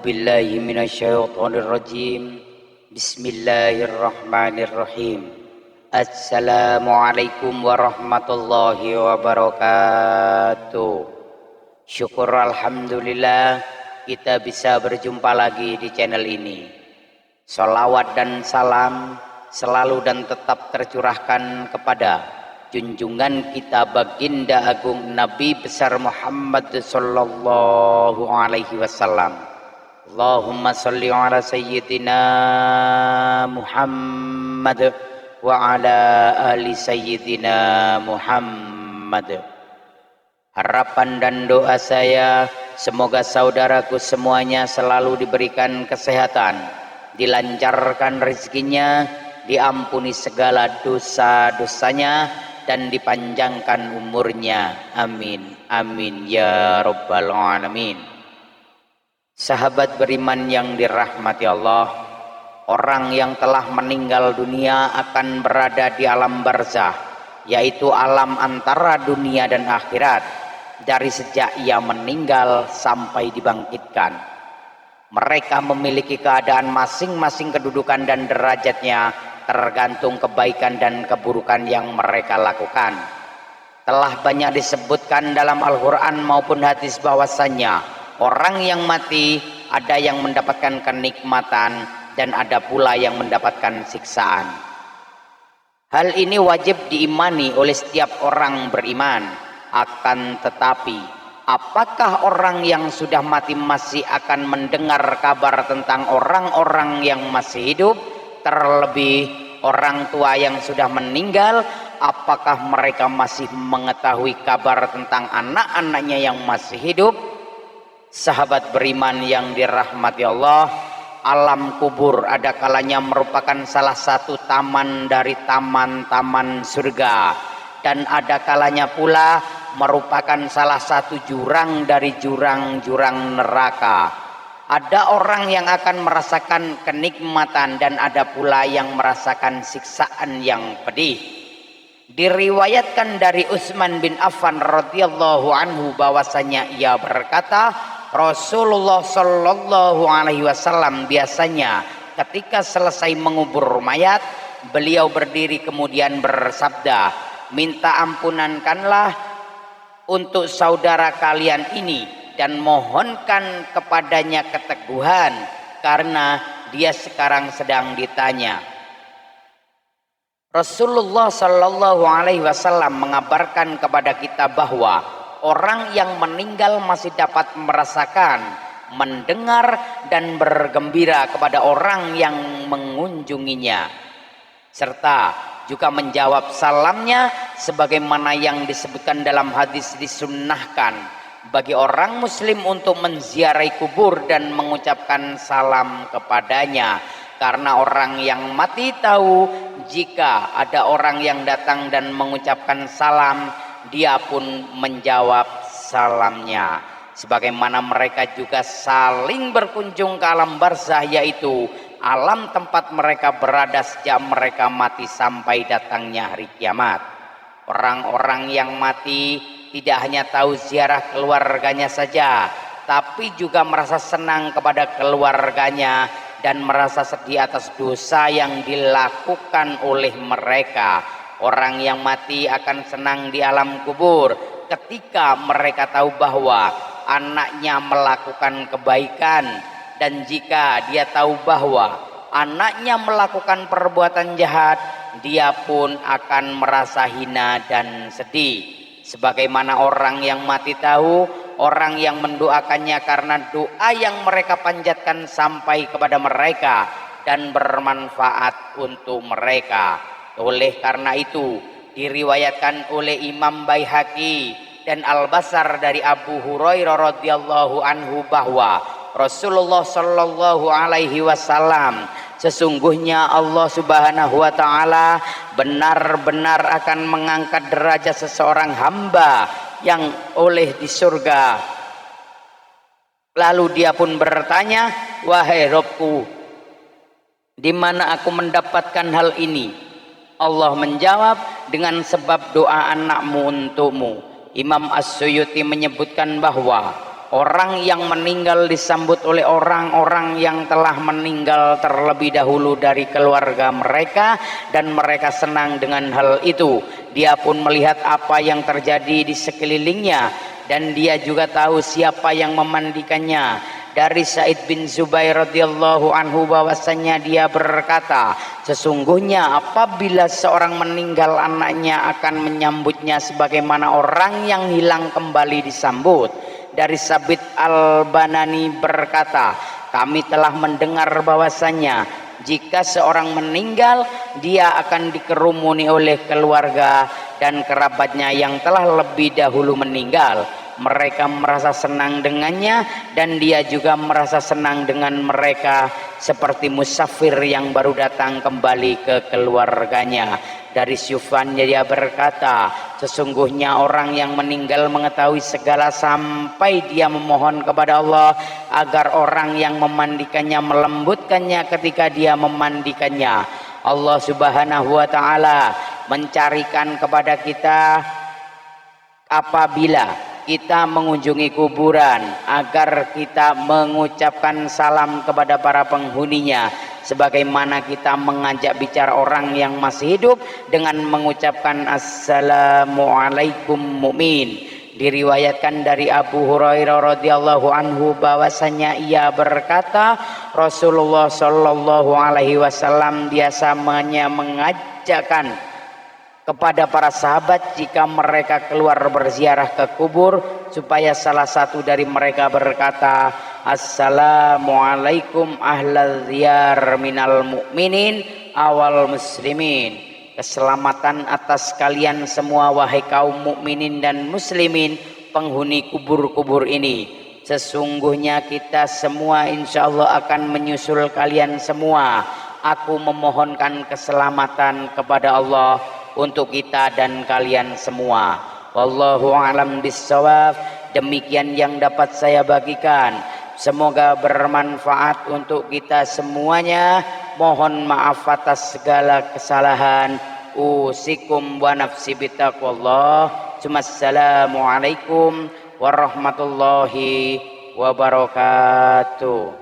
billahi minasyaitonir rajim. Bismillahirrahmanirrahim. Assalamualaikum warahmatullahi wabarakatuh. Syukur alhamdulillah kita bisa berjumpa lagi di channel ini. Salawat dan salam selalu dan tetap tercurahkan kepada junjungan kita baginda agung Nabi besar Muhammad sallallahu alaihi wasallam. Allahumma salli ala sayyidina Muhammad wa ala ali sayyidina Muhammad. Harapan dan doa saya semoga saudaraku semuanya selalu diberikan kesehatan, dilancarkan rezekinya, diampuni segala dosa-dosanya, dan dipanjangkan umurnya. Amin amin ya rabbal alamin. Sahabat beriman yang dirahmati Allah, orang yang telah meninggal dunia akan berada di alam barzah, yaitu alam antara dunia dan akhirat, dari sejak ia meninggal sampai dibangkitkan. Mereka memiliki keadaan masing-masing, kedudukan dan derajatnya tergantung kebaikan dan keburukan yang mereka lakukan. Telah banyak disebutkan dalam Al-Quran maupun hadis bahwasannya orang yang mati ada yang mendapatkan kenikmatan dan ada pula yang mendapatkan siksaan. Hal ini wajib diimani oleh setiap orang beriman. Akan tetapi, apakah orang yang sudah mati masih akan mendengar kabar tentang orang-orang yang masih hidup? Terlebih orang tua yang sudah meninggal, apakah mereka masih mengetahui kabar tentang anak-anaknya yang masih hidup? Sahabat beriman yang dirahmati Allah, alam kubur ada kalanya merupakan salah satu taman dari taman-taman surga, dan ada kalanya pula merupakan salah satu jurang dari jurang-jurang neraka. Ada orang yang akan merasakan kenikmatan dan ada pula yang merasakan siksaan yang pedih. Diriwayatkan dari Utsman bin Affan radhiyallahu anhu bahwasanya ia berkata, Rasulullah sallallahu alaihi wasallam biasanya ketika selesai mengubur mayat, beliau berdiri kemudian bersabda, minta ampunankanlah untuk saudara kalian ini dan mohonkan kepadanya keteguhan karena dia sekarang sedang ditanya. Rasulullah Shallallahu Alaihi Wasallam mengabarkan kepada kita bahwa orang yang meninggal masih dapat merasakan, mendengar dan bergembira kepada orang yang mengunjunginya, serta juga menjawab salamnya sebagaimana yang disebutkan dalam hadis. Disunnahkan bagi orang muslim untuk menziarahi kubur dan mengucapkan salam kepadanya, karena orang yang mati tahu jika ada orang yang datang dan mengucapkan salam, dia pun menjawab salamnya. Sebagaimana mereka juga saling berkunjung ke alam barzah, yaitu alam tempat mereka berada sejak mereka mati sampai datangnya hari kiamat. Orang-orang yang mati tidak hanya tahu ziarah keluarganya saja, tapi juga merasa senang kepada keluarganya dan merasa sedih atas dosa yang dilakukan oleh mereka. Orang yang mati akan senang di alam kubur ketika mereka tahu bahwa anaknya melakukan kebaikan, dan jika dia tahu bahwa anaknya melakukan perbuatan jahat, dia pun akan merasa hina dan sedih. Sebagaimana orang yang mati tahu orang yang mendoakannya karena doa yang mereka panjatkan sampai kepada mereka dan bermanfaat untuk mereka. Oleh karena itu diriwayatkan oleh Imam Baihaqi dan Al-Basar dari Abu Hurairah radhiyallahu anhu bahwa Rasulullah sallallahu alaihi wasallam, sesungguhnya Allah subhanahu wa ta'ala benar-benar akan mengangkat derajat seseorang hamba yang oleh di surga. Lalu dia pun bertanya, wahai Rabbku, di mana aku mendapatkan hal ini? Allah menjawab, dengan sebab doa anakmu untukmu. Imam As-Suyuti menyebutkan bahwa Orang yang meninggal disambut oleh orang-orang yang telah meninggal terlebih dahulu dari keluarga mereka, dan mereka senang dengan hal itu. Dia pun melihat apa yang terjadi di sekelilingnya, dan dia juga tahu siapa yang memandikannya. Dari Sa'id bin Zubair radhiyallahu anhu bahwasanya dia berkata, sesungguhnya apabila seorang meninggal, anaknya akan menyambutnya sebagaimana orang yang hilang kembali disambut. Dari Sabit al-Banani berkata, kami telah mendengar bahwasanya jika seorang meninggal, dia akan dikerumuni oleh keluarga dan kerabatnya yang telah lebih dahulu meninggal. Mereka merasa senang dengannya, dan dia juga merasa senang dengan mereka, seperti musafir yang baru datang kembali ke keluarganya. Dari Syufan dia berkata, sesungguhnya orang yang meninggal mengetahui segala sampai dia memohon kepada Allah agar orang yang memandikannya melembutkannya ketika dia memandikannya. Allah subhanahu wa ta'ala mencarikan kepada kita apabila kita mengunjungi kuburan agar kita mengucapkan salam kepada para penghuninya, sebagaimana kita mengajak bicara orang yang masih hidup dengan mengucapkan assalamualaikum mu'min. Diriwayatkan dari Abu Hurairah radhiyallahu anhu bahwasanya ia berkata, Rasulullah shallallahu alaihi wasallam biasanya mengajakkan kepada para sahabat jika mereka keluar berziarah ke kubur, supaya salah satu dari mereka berkata, assalamualaikum ahlal diyar minal mu'minin awal muslimin. Keselamatan atas kalian semua wahai kaum mukminin dan muslimin, penghuni kubur-kubur ini. Sesungguhnya kita semua insyaallah akan menyusul kalian semua. Aku memohonkan keselamatan kepada Allah untuk kita dan kalian semua. Wallahu a'lam bissawab. Demikian yang dapat saya bagikan. Semoga bermanfaat untuk kita semuanya. Mohon maaf atas segala kesalahan. Usikum wa nafsi bitaqwallah. Assalamualaikum warahmatullahi wabarakatuh.